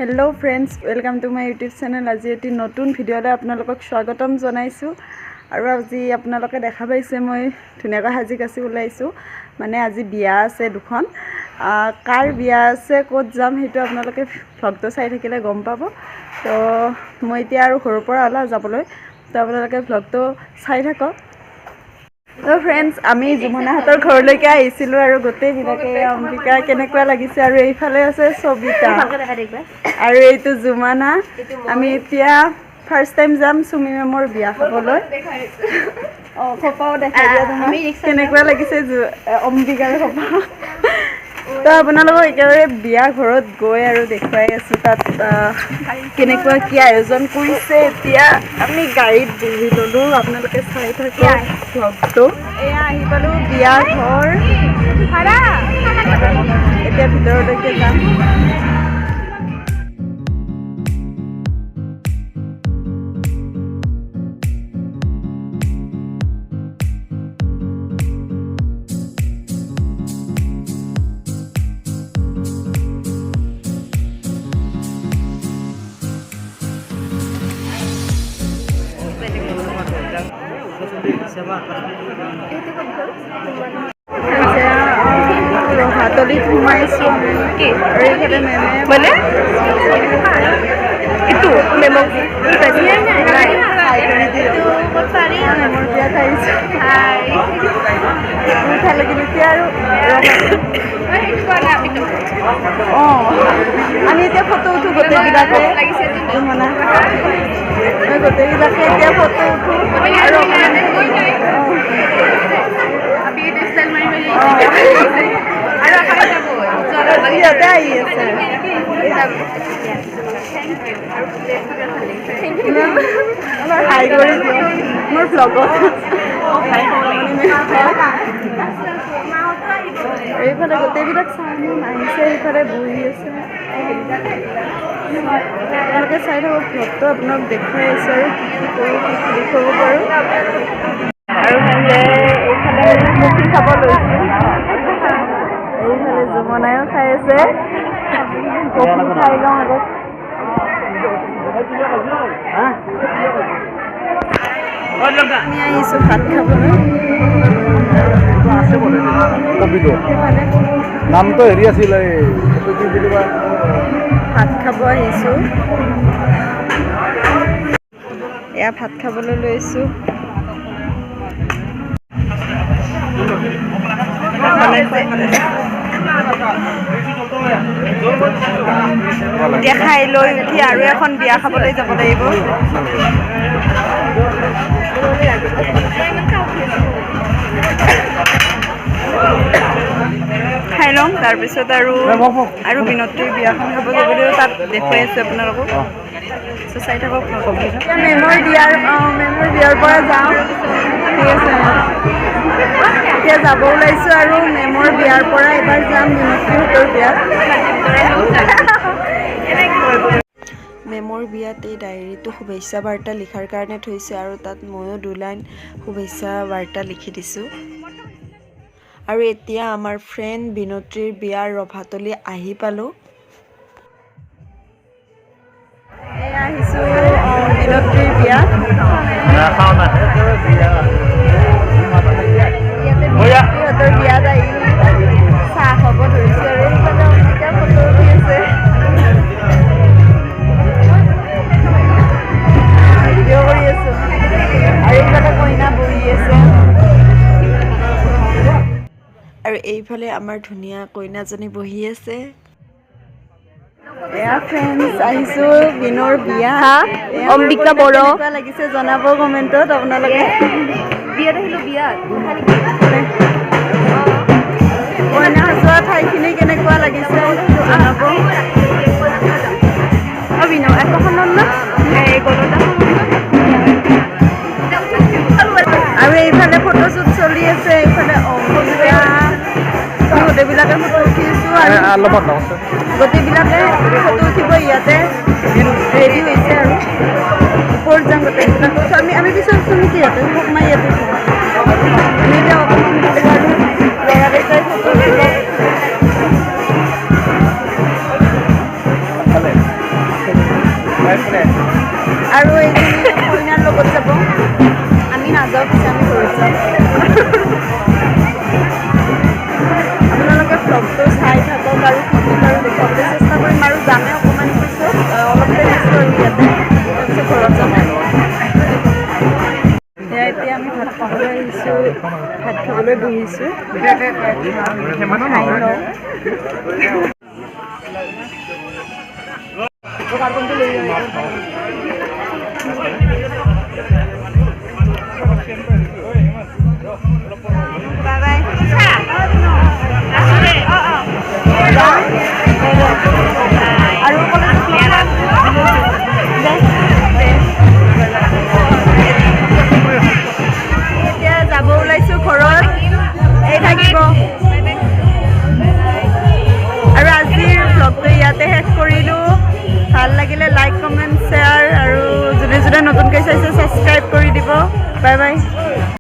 Hello friends welcome to my YouTube channel. आज एटी नतुन भिडिओले आपनालोকক स्वागतम जनाइछु आरो আজি आपनालोके देखा पाइছে মই ধুনিয়াকৈ হাজি কাছি ওলাইছো মানে আজি বিয়া আছে দুখন কাৰ বিয়া আছে ক'ত যাম হেতু आपनालोके ভ্লগটো চাই থাকিলে গম পাব। তো মই এতিয়া আৰু ঘৰৰ পৰা আলা যাবলৈ তো आपनालोके ভ্লগটো চাই থাকক। तो फ्रेंड्स आमी जुमना हातर घरলৈকে আহিছিলো আৰু গোটেই বিলাকে অম্বিকা কেনেকুৱা লাগিছে আৰু এইফালে আছে সবিতা আৰু এইটো জুমানা। আমি এতিয়া ফাৰ্স্ট টাইম যাম সুমি মেমৰ বিয়া খাবলৈ। খপাও দেখাই দিয়া তুমি কেনেকুৱা লাগিছে অম্বিকাৰ খপা। তো আপোনালোকক একেবাৰে বিয়া ঘৰত গৈ আৰু দেখুৱাই আছো তাত কেনেকুৱা কি আয়োজন কৰিছে। এতিয়া আমি গাড়ীত বহি ললো আপোনালোকে চাই থাকক ভ্লগটো। এয়া আহি পালো বিয়া ঘৰ এতিয়া ভিতৰলৈকে যাম। হাতলিত সোমাইছো এইফালে মেমে মানে এইটো মেমক মেমৰ বিয়া খাইছো ভাল লাগিল। এতিয়া আৰু আমি এতিয়া ফটো উঠো গোটেইবিলাকে মানে গোটেইবিলাকে এতিয়া ফটো উঠো আৰু ইয়াতে আহি আছে আমাৰ হাই কৰি মোৰ ব্লগত এইফালে গোটেইবিলাক চাউন আহিছে এইফালে বহি আছে আপোনালোকে চাই থাকক ভ্লগটো আপোনাক দেখুৱাই আছো আৰু দেখুৱাব পাৰোঁ। আৰু এইফালে মুখি খাব লৈছো এইফালে জুমনায়ো খাই আছে কফি খাই লওঁ আগত। আমি আহিছো ভাত খাবলৈ নামটো হেৰি আছিলে ভাত খাব আহিছো। এয়া ভাত খাবলৈ লৈছো এতিয়া খাই লৈ উঠি আৰু এখন বিয়া খাবলৈ যাব লাগিব। খাই ল'ম তাৰপিছত আৰু বিনতিৰ বিয়াখন খাব যাবলৈ তাত দেখুৱাই আছো আপোনালোকক চাই থাকক। মেমৰ বিয়াৰ পৰা যাওঁ ঠিক আছে এতিয়া যাব ওলাইছো আৰু মেমৰ বিয়াৰ পৰা এবাৰ যাম বিনতিহঁতৰ বিয়াত। মেমৰ বিয়াত এই ডায়েৰীটো শুভেচ্ছা বাৰ্তা লিখাৰ কাৰণে থৈছে আৰু তাত ময়ো 2 লাইন শুভেচ্ছা বাৰ্তা লিখি দিছোঁ। আৰু এতিয়া আমাৰ ফ্ৰেণ্ড বিনতিৰ বিয়াৰ ৰভাতলি আহি পালোঁ। আহিছোঁ বিনতিৰ বিয়া সিহঁতৰ বিয়াত আহি চাহ খাব ধৰিছে আৰু এইফালে অম্বিকা ফটো উঠি আছে ভিডিঅ' কৰি আছো আৰু এইফালে কইনা বহি আছে আৰু এইফালে আমাৰ ধুনীয়া কইনাজনী বহি আছে। এয়া ফ্ৰেণ্ডছ আহিছো বিনৰ বিয়া অম্বিকা বড়ো কেনেকুৱা লাগিছে জনাব কমেণ্টত আপোনালোকে। বিয়াত আহিলো বিয়াত কইনা সজোৱা ঠাইখিনি কেনেকুৱা লাগিছে জনাব। বিনো একখনত না আৰু এইফালে ফটোশ্বুট চলি আছে এইফালে অম্বিকা গোটেইবিলাকে ফটো উঠিছো আৰু গোটেইবিলাকে ফটো উঠিব ইয়াতে ৰেডি হৈছে আৰু ওপৰত যাম গোটেইবিলাক আমি পিছত আছো নেকি ইয়াতে মই ইয়াতে আমি এতিয়া অকণমান ল'ৰা দেউতাই ফটো উঠিব আৰু এইখিনি কইনাৰ লগত যাব আমি নাযাওঁ পিছে আমি ঘৰত যাম আপোনালোকে ব্লগটো চাই থাকক আৰু ফটোত আৰু দেখুৱাবলৈ চেষ্টা কৰিম আৰু যামে অকণমান পিছত অলপ টাইম আছোঁ আৰু ইয়াতে তাৰপিছত ঘৰত যাম এয়া এতিয়া আমি ভাত খাবলৈ আহিছোঁ ভাত খাবলৈ বহিছোঁ খাই লওঁ এতিয়া যাব ওলাইছোঁ ঘৰত এই থাকিব আৰু আজিৰ ব্লগটো ইয়াতে শেষ কৰিলোঁ ভাল লাগিলে লাইক কমেণ্ট শ্বেয়াৰ আৰু যোনে যোনে নতুনকৈ চাইছে ছাবস্ক্ৰাইব কৰি দিব বাই বাই